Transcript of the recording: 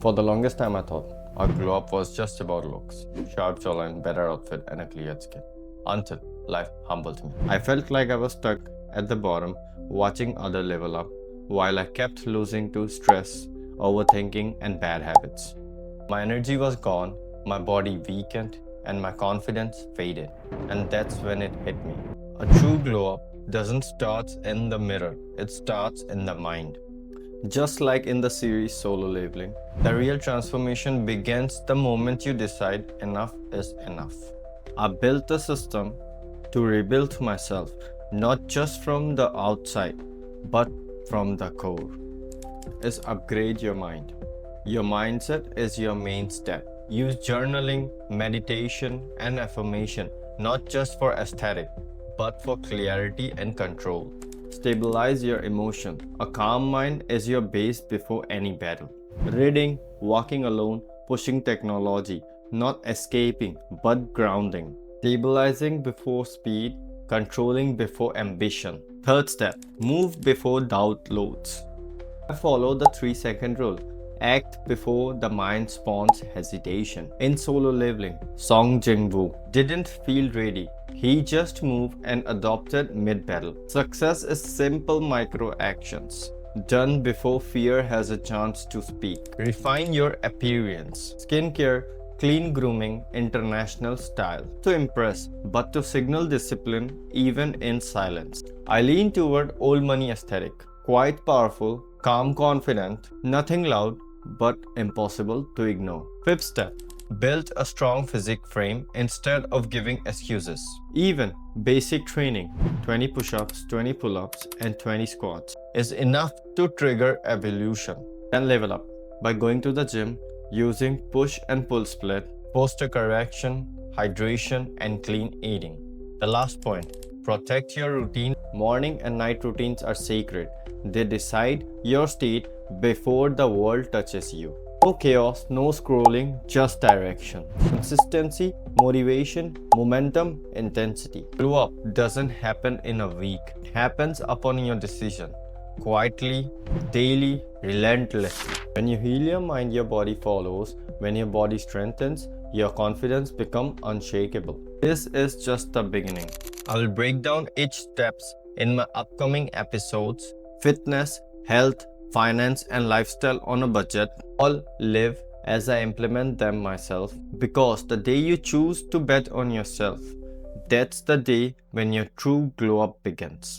For the longest time, I thought a glow up was just about looks, sharp jawline, better outfit, and a cleared skin. Until life humbled me. I felt like I was stuck at the bottom, watching others level up, while I kept losing to stress, overthinking, and bad habits. My energy was gone, my body weakened, and my confidence faded. And that's when it hit me. A true glow up doesn't start in the mirror, it starts in the mind. Just like in the series Solo Leveling, the real transformation begins the moment you decide enough is enough. I built a system to rebuild myself, not just from the outside, but from the core. Is upgrade your mind. Your mindset is your main step. Use journaling, meditation, and affirmation not just for aesthetic, but for clarity and control. Stabilize your emotion. A calm mind is your base before any battle. Reading, walking alone, pushing technology, not escaping but grounding. Stabilizing before speed, controlling before ambition. Third step, move before doubt loads. I follow the 3-second rule. Act before the mind spawns hesitation. In Solo Leveling, Song Jin-woo didn't feel ready. He just moved and adopted mid-battle. Success is simple micro actions, done before fear has a chance to speak. Refine your appearance. Skincare, clean grooming, international style. To impress, but to signal discipline even in silence. I lean toward old money aesthetic. Quite powerful, calm, confident, nothing loud, but impossible to ignore. Fifth step, build a strong physique frame instead of giving excuses. Even basic training, 20 push-ups, 20 pull-ups, and 20 squats is enough to trigger evolution. Then level up by going to the gym, using push and pull split, posture correction, hydration, and clean eating. The last point, protect your routine. Morning and night routines are sacred. They decide your state before the world touches you. No chaos, no scrolling, just direction. Consistency, motivation, momentum, intensity. Glow up doesn't happen in a week. It happens upon your decision. Quietly, daily, relentlessly. When you heal your mind, your body follows. When your body strengthens, your confidence becomes unshakable. This is just the beginning. I will break down each steps in my upcoming episodes. Fitness, health, finance, and lifestyle on a budget all live as I implement them myself, because the day you choose to bet on yourself, that's the day when your true glow up begins.